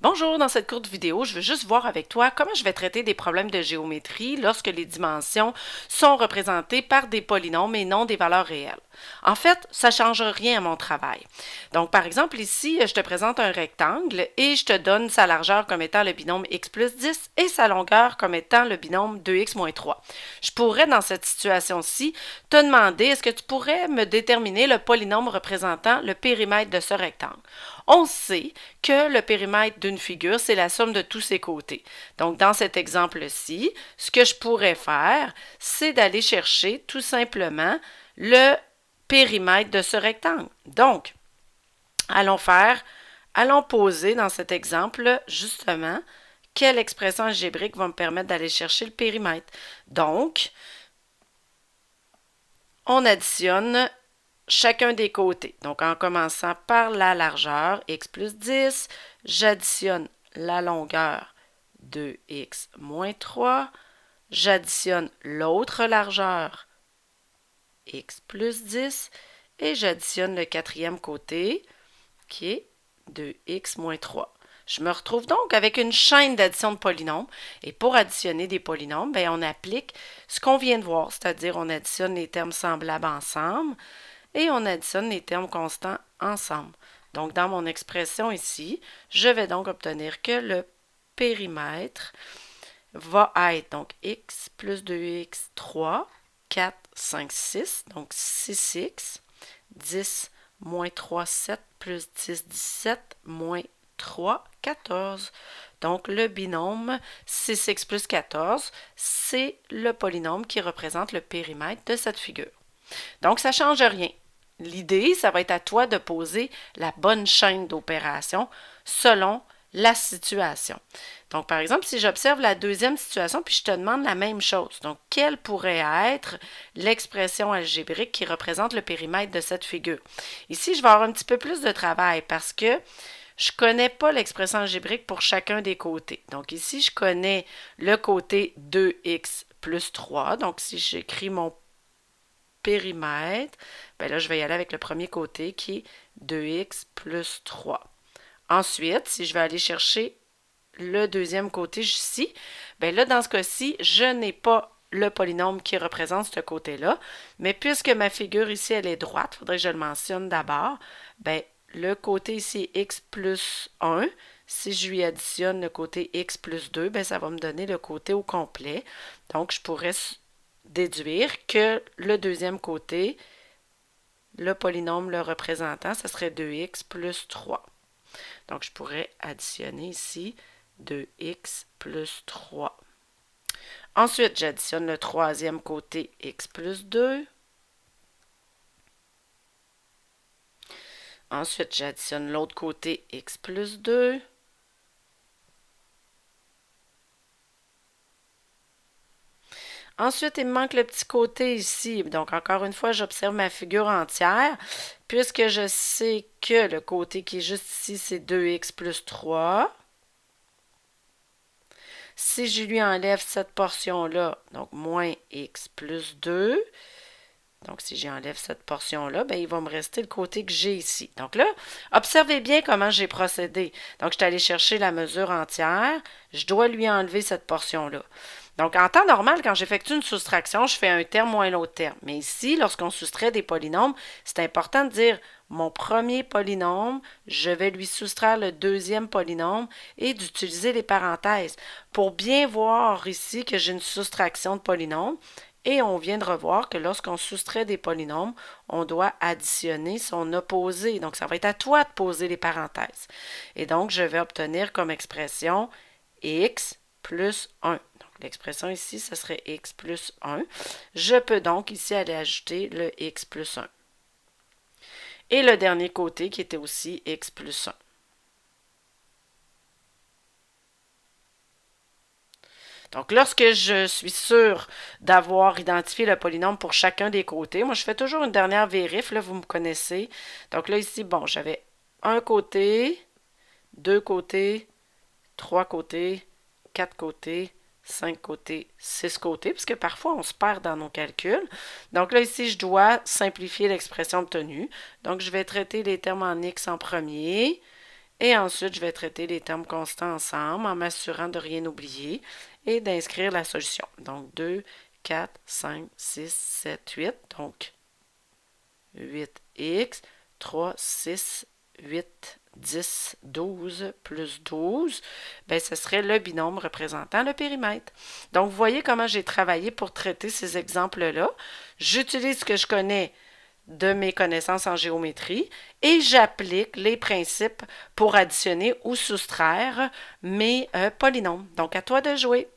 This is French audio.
Bonjour, dans cette courte vidéo, je veux juste voir avec toi comment je vais traiter des problèmes de géométrie lorsque les dimensions sont représentées par des polynômes et non des valeurs réelles. En fait, ça ne change rien à mon travail. Donc, par exemple, ici, je te présente un rectangle et je te donne sa largeur comme étant le binôme x plus 10 et sa longueur comme étant le binôme 2x moins 3. Je pourrais, dans cette situation-ci, te demander est-ce que tu pourrais me déterminer le polynôme représentant le périmètre de ce rectangle. On sait que le périmètre d'une figure, c'est la somme de tous ses côtés. Donc, dans cet exemple-ci, ce que je pourrais faire, c'est d'aller chercher tout simplement le périmètre de ce rectangle. Donc, allons poser dans cet exemple, justement, quelle expression algébrique va me permettre d'aller chercher le périmètre. Donc, on additionne chacun des côtés. Donc, en commençant par la largeur, x plus 10, j'additionne la longueur, 2x moins 3, j'additionne l'autre largeur, x plus 10, et j'additionne le quatrième côté, qui est 2x moins 3. Je me retrouve donc avec une chaîne d'addition de polynômes. Et pour additionner des polynômes, bien, on applique ce qu'on vient de voir, c'est-à-dire on additionne les termes semblables ensemble et on additionne les termes constants ensemble. Donc, dans mon expression ici, je vais donc obtenir que le périmètre va être donc x plus 2x, 3, 4, 5, 6, donc 6x, 10 moins 3, 7, plus 10, 17, moins 3, 14. Donc, le binôme 6x plus 14, c'est le polynôme qui représente le périmètre de cette figure. Donc, ça ne change rien. L'idée, ça va être à toi de poser la bonne chaîne d'opération selon la situation. Donc, par exemple, si j'observe la deuxième situation, puis je te demande la même chose. Donc, quelle pourrait être l'expression algébrique qui représente le périmètre de cette figure? Ici, je vais avoir un petit peu plus de travail parce que je ne connais pas l'expression algébrique pour chacun des côtés. Donc, ici, je connais le côté 2x plus 3. Donc, si j'écris mon périmètre, bien là, je vais y aller avec le premier côté qui est 2x plus 3. Ensuite, si je vais aller chercher le deuxième côté ici, bien là, dans ce cas-ci, je n'ai pas le polynôme qui représente ce côté-là, mais puisque ma figure ici, elle est droite, il faudrait que je le mentionne d'abord, bien, le côté ici, x plus 1, si je lui additionne le côté x plus 2, bien, ça va me donner le côté au complet. Donc, je pourrais déduire que le deuxième côté, le polynôme le représentant, ce serait 2x plus 3. Donc, je pourrais additionner ici 2x plus 3. Ensuite, j'additionne le troisième côté, x plus 2. Ensuite, j'additionne l'autre côté, x plus 2. Ensuite, il me manque le petit côté ici. Donc, encore une fois, j'observe ma figure entière. Puisque je sais que le côté qui est juste ici, c'est 2x plus 3. Si je lui enlève cette portion-là, donc moins x plus 2, donc si j'enlève cette portion-là, ben, il va me rester le côté que j'ai ici. Donc là, observez bien comment j'ai procédé. Donc, je suis allé chercher la mesure entière. Je dois lui enlever cette portion-là. Donc, en temps normal, quand j'effectue une soustraction, je fais un terme moins l'autre terme. Mais ici, lorsqu'on soustrait des polynômes, c'est important de dire mon premier polynôme, je vais lui soustraire le deuxième polynôme et d'utiliser les parenthèses pour bien voir ici que j'ai une soustraction de polynômes. Et on vient de revoir que lorsqu'on soustrait des polynômes, on doit additionner son opposé. Donc, ça va être à toi de poser les parenthèses. Et donc, je vais obtenir comme expression x plus 1. Donc, l'expression ici, ce serait x plus 1. Je peux donc ici aller ajouter le x plus 1. Et le dernier côté qui était aussi x plus 1. Donc, lorsque je suis sûre d'avoir identifié le polynôme pour chacun des côtés, moi, je fais toujours une dernière vérif, là, vous me connaissez. Donc là, ici, bon, j'avais un côté, deux côtés, trois côtés, quatre côtés, cinq côtés, six côtés, parce que parfois, on se perd dans nos calculs. Donc là, ici, je dois simplifier l'expression obtenue. Donc, je vais traiter les termes en x en premier. Et ensuite, je vais traiter les termes constants ensemble en m'assurant de rien oublier et d'inscrire la solution. Donc 2, 4, 5, 6, 7, 8. Donc 8x, 3, 6, 8, 10, 12 plus 12, ben, ce serait le binôme représentant le périmètre. Donc, vous voyez comment j'ai travaillé pour traiter ces exemples-là. J'utilise ce que je connais de mes connaissances en géométrie et j'applique les principes pour additionner ou soustraire mes polynômes. Donc, à toi de jouer.